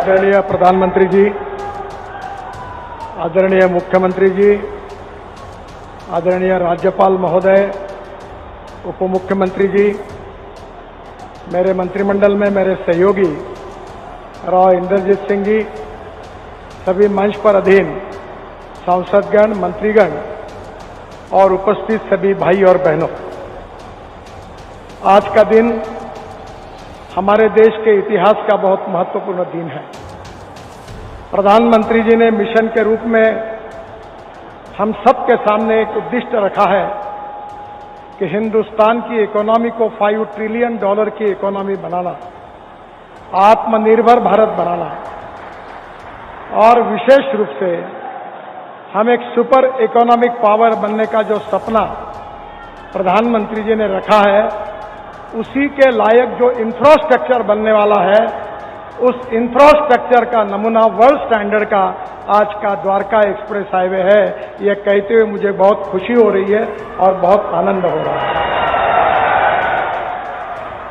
आदरणीय प्रधानमंत्री जी, आदरणीय मुख्यमंत्री जी, आदरणीय राज्यपाल महोदय, उप मुख्यमंत्री जी, मेरे मंत्रिमंडल में मेरे सहयोगी राव इंद्रजीत सिंह जी, सभी मंच पर अधीन सांसदगण, मंत्रीगण और उपस्थित सभी भाई और बहनों, आज का दिन हमारे देश के इतिहास का बहुत महत्वपूर्ण दिन है। प्रधानमंत्री जी ने मिशन के रूप में हम सबके सामने एक उद्दिष्ट रखा है कि हिंदुस्तान की इकोनॉमी को $5 ट्रिलियन की इकोनॉमी बनाना, आत्मनिर्भर भारत बनाना और विशेष रूप से हम एक सुपर इकोनॉमिक पावर बनने का जो सपना प्रधानमंत्री जी ने रखा है, उसी के लायक जो इंफ्रास्ट्रक्चर बनने वाला है, उस इंफ्रास्ट्रक्चर का नमूना वर्ल्ड स्टैंडर्ड का आज का द्वारका एक्सप्रेस हाईवे है। ये कहते हुए मुझे बहुत खुशी हो रही है और बहुत आनंद हो रहा है।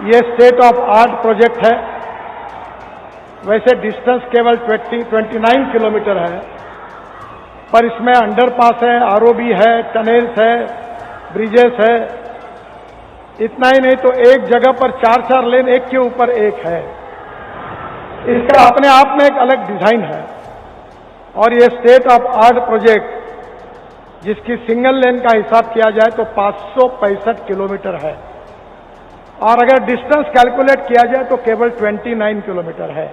ये स्टेट ऑफ आर्ट प्रोजेक्ट है। वैसे डिस्टेंस केवल 29 किलोमीटर है, पर इसमें अंडरपास है, आरओबी है, टनल्स है, ब्रिजेस है। इतना ही नहीं तो एक जगह पर 4 लेन एक के ऊपर एक है। इसका अपने आप में एक अलग डिजाइन है। और ये स्टेट ऑफ आर्ट प्रोजेक्ट जिसकी सिंगल लेन का हिसाब किया जाए तो 565 किलोमीटर है, और अगर डिस्टेंस कैलकुलेट किया जाए तो केवल 29 किलोमीटर है।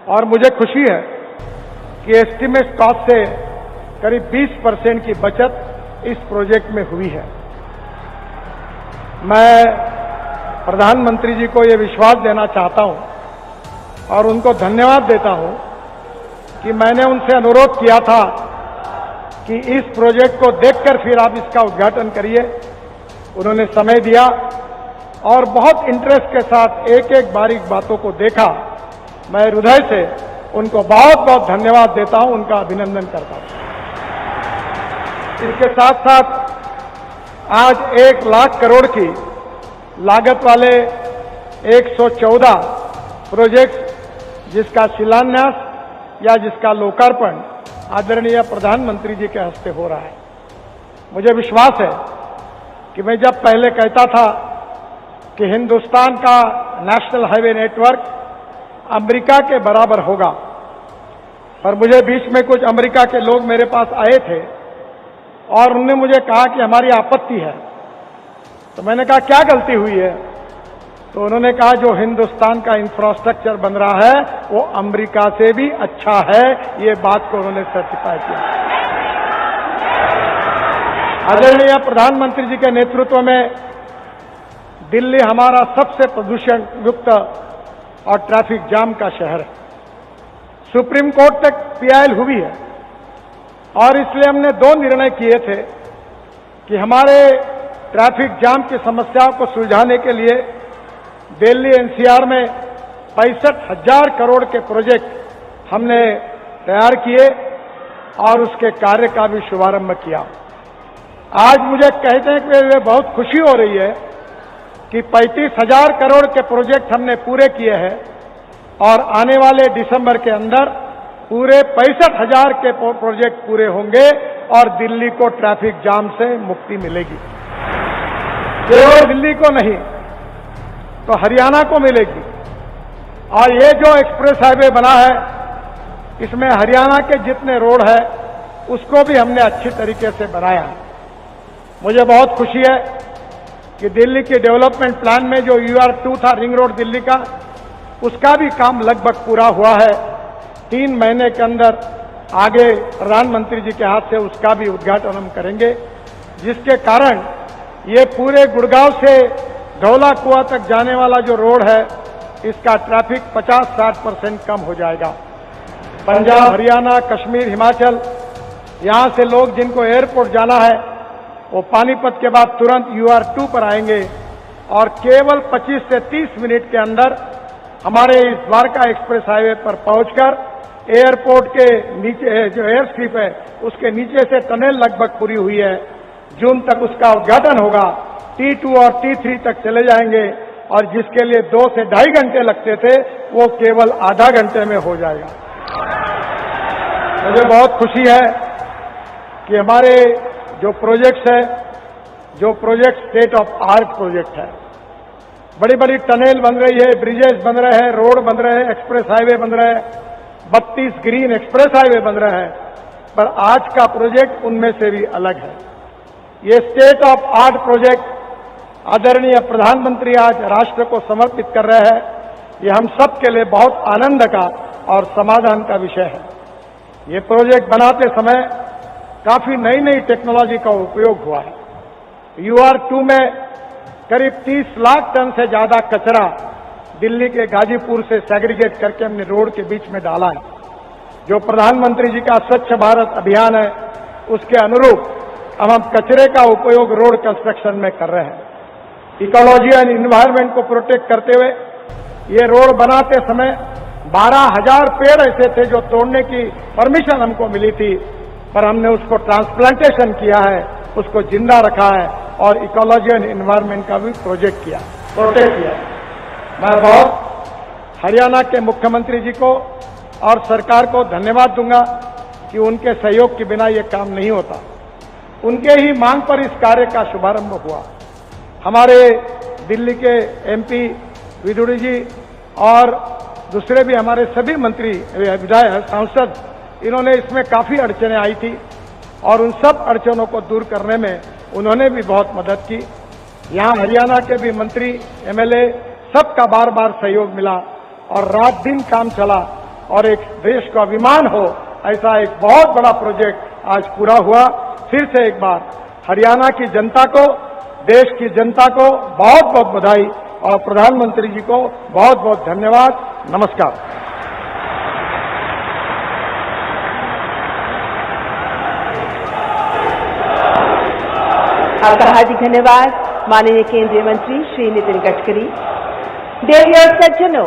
और मुझे खुशी है कि एस्टीमेट कॉस्ट से करीब 20% की बचत इस प्रोजेक्ट में हुई है। मैं प्रधानमंत्री जी को ये विश्वास देना चाहता हूं और उनको धन्यवाद देता हूं कि मैंने उनसे अनुरोध किया था कि इस प्रोजेक्ट को देखकर फिर आप इसका उद्घाटन करिए। उन्होंने समय दिया और बहुत इंटरेस्ट के साथ एक एक बारीक बातों को देखा। मैं हृदय से उनको बहुत बहुत धन्यवाद देता हूं, उनका अभिनंदन करता हूं। इसके साथ साथ आज 1 लाख करोड़ की लागत वाले 114 प्रोजेक्ट जिसका शिलान्यास या जिसका लोकार्पण आदरणीय प्रधानमंत्री जी के हस्ते हो रहा है। मुझे विश्वास है कि मैं जब पहले कहता था कि हिंदुस्तान का नेशनल हाईवे नेटवर्क अमेरिका के बराबर होगा, पर मुझे बीच में कुछ अमेरिका के लोग मेरे पास आए थे और उन्होंने मुझे कहा कि हमारी आपत्ति है। तो मैंने कहा क्या गलती हुई है? तो उन्होंने कहा जो हिंदुस्तान का इंफ्रास्ट्रक्चर बन रहा है वो अमेरिका से भी अच्छा है। ये बात को उन्होंने सर्टिफाई किया। आदरणीय प्रधानमंत्री जी के नेतृत्व में दिल्ली हमारा सबसे प्रदूषण युक्त और ट्रैफिक जाम का शहर है। सुप्रीम कोर्ट तक पीआईएल हुई है और इसलिए हमने 2 निर्णय किए थे कि हमारे ट्रैफिक जाम की समस्याओं को सुलझाने के लिए दिल्ली एनसीआर में 65,000 करोड़ के प्रोजेक्ट हमने तैयार किए और उसके कार्य का भी शुभारंभ किया। आज मुझे कहते हैं कि बहुत खुशी हो रही है कि 35,000 करोड़ के प्रोजेक्ट हमने पूरे किए हैं और आने वाले दिसंबर के अंदर पूरे 65,000 के प्रोजेक्ट पूरे होंगे और दिल्ली को ट्रैफिक जाम से मुक्ति मिलेगी। केवल दिल्ली को नहीं तो हरियाणा को मिलेगी। और ये जो एक्सप्रेस हाईवे बना है, इसमें हरियाणा के जितने रोड है उसको भी हमने अच्छी तरीके से बनाया। मुझे बहुत खुशी है कि दिल्ली के डेवलपमेंट प्लान में जो UR2 था, रिंग रोड दिल्ली का, उसका भी काम लगभग पूरा हुआ है। 3 महीने के अंदर आगे प्रधानमंत्री जी के हाथ से उसका भी उद्घाटन हम करेंगे, जिसके कारण ये पूरे गुड़गांव से धौला कुआं तक जाने वाला जो रोड है, इसका ट्रैफिक 50-60% कम हो जाएगा। पंजाब, हरियाणा, कश्मीर, हिमाचल, यहां से लोग जिनको एयरपोर्ट जाना है वो पानीपत के बाद तुरंत UR2 पर आएंगे और केवल 25 से 30 मिनट के अंदर हमारे इस द्वारका एक्सप्रेस हाईवे पर पहुंचकर एयरपोर्ट के नीचे जो एयर स्ट्रिप है उसके नीचे से टनल लगभग पूरी हुई है। जून तक उसका उद्घाटन होगा। T2 और T3 तक चले जाएंगे और जिसके लिए 2 से ढाई घंटे लगते थे वो केवल आधा घंटे में हो जाएगा। मुझे बहुत खुशी है कि हमारे जो प्रोजेक्ट्स है, जो project state of art project है, बड़ी बड़ी टनल बन रही है, ब्रिजेस बन रहे हैं, रोड बन रहे हैं, एक्सप्रेस हाईवे बन रहे हैं, 32 ग्रीन एक्सप्रेस हाईवे बन रहे हैं, पर आज का प्रोजेक्ट उनमें से भी अलग है। ये स्टेट ऑफ आर्ट प्रोजेक्ट आदरणीय प्रधानमंत्री आज राष्ट्र को समर्पित कर रहे हैं। ये हम सब के लिए बहुत आनंद का और समाधान का विषय है। ये प्रोजेक्ट बनाते समय काफी नई नई टेक्नोलॉजी का उपयोग हुआ है। UR2 में करीब 30 लाख टन से ज्यादा कचरा दिल्ली के गाजीपुर से सेग्रीगेट करके हमने रोड के बीच में डाला है। जो प्रधानमंत्री जी का स्वच्छ भारत अभियान है, उसके अनुरूप अब हम कचरे का उपयोग रोड कंस्ट्रक्शन में कर रहे हैं। इकोलॉजी एंड इन्वायरमेंट को प्रोटेक्ट करते हुए ये रोड बनाते समय 12,000 पेड़ ऐसे थे जो तोड़ने की परमिशन हमको मिली थी, पर हमने उसको ट्रांसप्लांटेशन किया है, उसको जिंदा रखा है और इकोलॉजी एंड इन्वायरमेंट का भी प्रोटेक्ट किया। मैं बहुत हरियाणा के मुख्यमंत्री जी को और सरकार को धन्यवाद दूंगा कि उनके सहयोग के बिना ये काम नहीं होता। उनके ही मांग पर इस कार्य का शुभारंभ हुआ। हमारे दिल्ली के MP विदुड़ी जी और दूसरे भी हमारे सभी मंत्री, विधायक, सांसद, इन्होंने इसमें काफी अड़चनें आई थी और उन सब अड़चनों को दूर करने में उन्होंने भी बहुत मदद की। यहाँ हरियाणा के भी मंत्री, MLA सबका बार बार सहयोग मिला और रात दिन काम चला और एक देश को अभिमान हो ऐसा एक बहुत बड़ा प्रोजेक्ट आज पूरा हुआ। फिर से एक बार हरियाणा की जनता को, देश की जनता को बहुत बहुत बधाई और प्रधानमंत्री जी को बहुत बहुत धन्यवाद। नमस्कार। आपका हार्दिक धन्यवाद माननीय केंद्रीय मंत्री श्री नितिन गडकरी। देवी और सज्जनों,